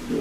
Hey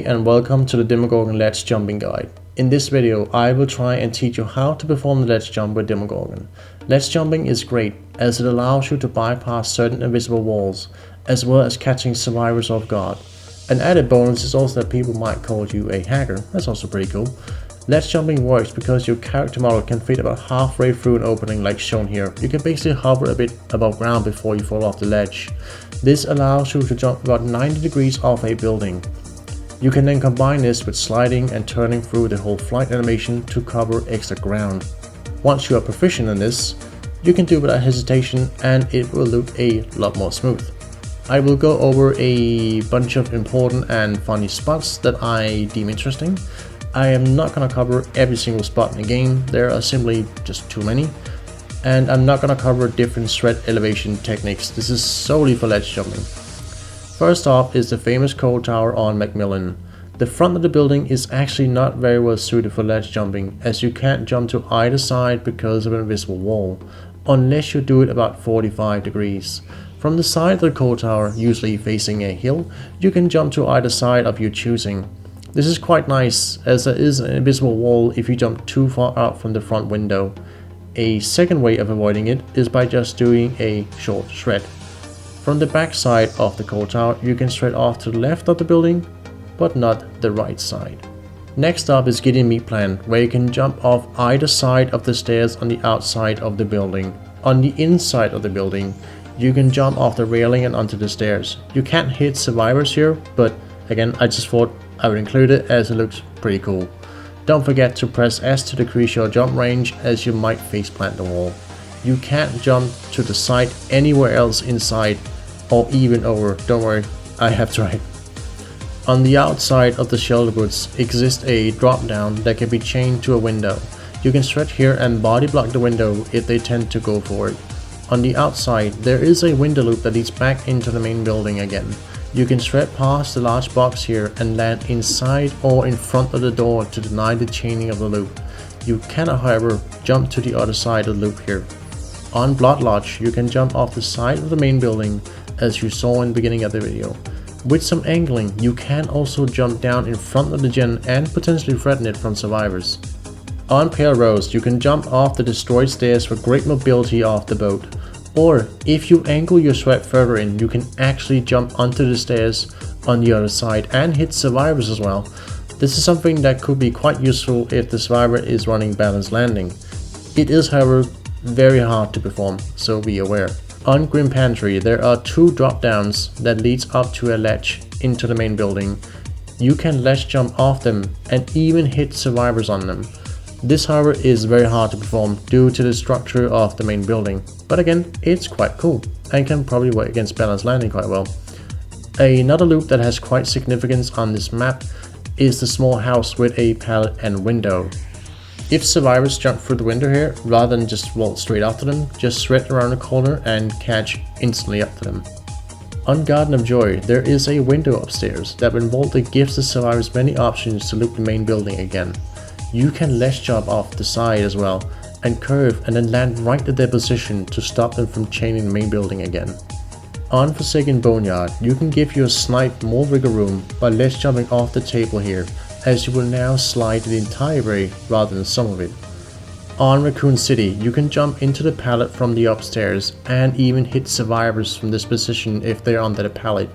and welcome to the Demogorgon ledge jumping guide. In this video I will try and teach you how to perform the ledge jump with Demogorgon. Ledge jumping is great as it allows you to bypass certain invisible walls as well as catching survivors off guard. An added bonus is also that people might call you a hacker, that's also pretty cool. Ledge jumping works because your character model can fit about halfway through an opening like shown here. You can basically hover a bit above ground before you fall off the ledge. This allows you to jump about 90 degrees off a building. You can then combine this with sliding and turning through the whole flight animation to cover extra ground. Once you are proficient in this, you can do it without hesitation and it will look a lot more smooth. I will go over a bunch of important and funny spots that I deem interesting. I am not going to cover every single spot in the game, there are simply just too many. And I'm not going to cover different threat elevation techniques, this is solely for ledge jumping. First off is the famous coal tower on McMillan. The front of the building is actually not very well suited for ledge jumping as you can't jump to either side because of an invisible wall, unless you do it about 45 degrees. From the side of the coal tower, usually facing a hill, you can jump to either side of your choosing. This is quite nice as there is an invisible wall if you jump too far out from the front window. A second way of avoiding it is by just doing a short shred. From the back side of the coal tower, you can shred off to the left of the building, but not the right side. Next up is Gideon Meat Plant, where you can jump off either side of the stairs on the outside of the building. On the inside of the building, you can jump off the railing and onto the stairs. You can't hit survivors here, but again, I just thought I would include it as it looks pretty cool. Don't forget to press S to decrease your jump range as you might face plant the wall. You can't jump to the side anywhere else inside or even over, don't worry, I have tried. On the outside of the shelter boots exists a drop down that can be chained to a window. You can stretch here and body block the window if they tend to go for it. On the outside there is a window loop that leads back into the main building again. You can shred past the large box here and land inside or in front of the door to deny the chaining of the loop. You cannot however jump to the other side of the loop here. On Blood Lodge, you can jump off the side of the main building as you saw in the beginning of the video. With some angling, you can also jump down in front of the gen and potentially threaten it from survivors. On Pyrus, you can jump off the destroyed stairs for great mobility off the boat. Or, if you angle your sweat further in, you can actually jump onto the stairs on the other side and hit survivors as well. This is something that could be quite useful if the survivor is running balanced landing. It is however very hard to perform, so be aware. On Grim Pantry, there are two drop downs that leads up to a ledge into the main building. You can ledge jump off them and even hit survivors on them. This however is very hard to perform due to the structure of the main building, but again it's quite cool and can probably work against balanced landing quite well. Another loop that has quite significance on this map is the small house with a pallet and window. If survivors jump through the window here, rather than just vault straight after them, just thread around the corner and catch instantly up to them. On Garden of Joy, there is a window upstairs that when vaulted gives the survivors many options to loop the main building again. You can ledge jump off the side as well, and curve and then land right at their position to stop them from chaining the main building again. On Forsaken Boneyard, you can give your snipe more wiggle room by ledge jumping off the table here, as you will now slide the entire way rather than some of it. On Raccoon City, you can jump into the pallet from the upstairs and even hit survivors from this position if they are under the pallet.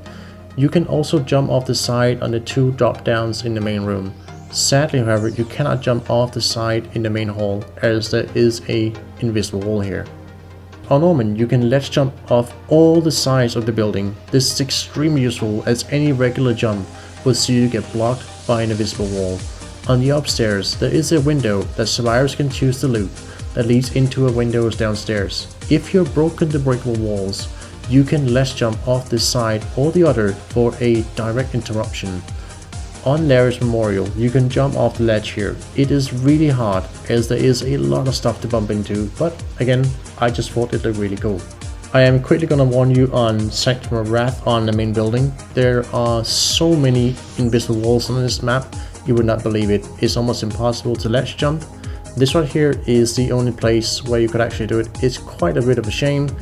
You can also jump off the side on the two drop downs in the main room. Sadly however, you cannot jump off the side in the main hall as there is a invisible wall here. On Omen, you can ledge jump off all the sides of the building. This is extremely useful as any regular jump will see you get blocked by an invisible wall. On the upstairs, there is a window that survivors can choose to loop that leads into a windows downstairs. If you're broken the breakable walls, you can ledge jump off this side or the other for a direct interruption. On Larry's Memorial, you can jump off the ledge here. It is really hard as there is a lot of stuff to bump into, but again, I just thought it looked really cool. I am quickly gonna warn you on Sanctum of Wrath on the main building. There are so many invisible walls on this map, you would not believe it. It's almost impossible to ledge jump. This right here is the only place where you could actually do it. It's quite a bit of a shame,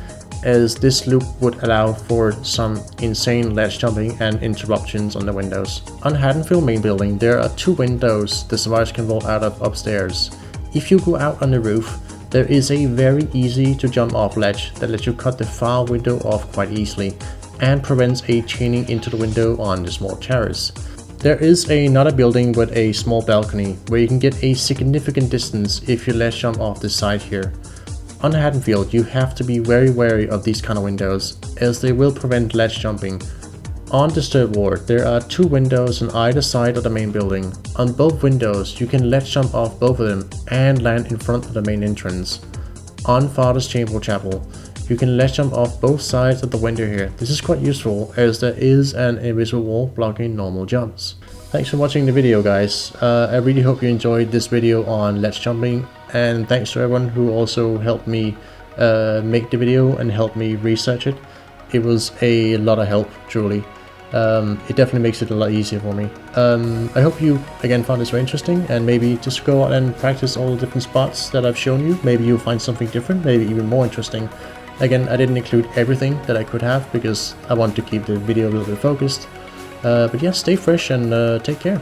as this loop would allow for some insane ledge jumping and interruptions on the windows. On Haddonfield main building, there are 2 windows the survivors can vault out of upstairs. If you go out on the roof, there is a very easy to jump off ledge that lets you cut the far window off quite easily and prevents a chaining into the window on the small terrace. There is another building with a small balcony where you can get a significant distance if you ledge jump off the side here. On Haddonfield, you have to be very wary of these kind of windows as they will prevent ledge jumping. On Disturbed Ward, there are 2 windows on either side of the main building. On both windows, you can ledge jump off both of them and land in front of the main entrance. On Father's Chapel, you can ledge jump off both sides of the window here. This is quite useful as there is an invisible wall blocking normal jumps. Thanks for watching the video, guys. I really hope you enjoyed this video on ledge jumping, and thanks to everyone who also helped me make the video and helped me research it. It was a lot of help, truly. It definitely makes it a lot easier for me. I hope you again found this very interesting, and maybe just go out and practice all the different spots that I've shown you. Maybe you'll find something different, maybe even more interesting. Again, I didn't include everything that I could have because I want to keep the video a little bit focused. But yeah, stay fresh and take care.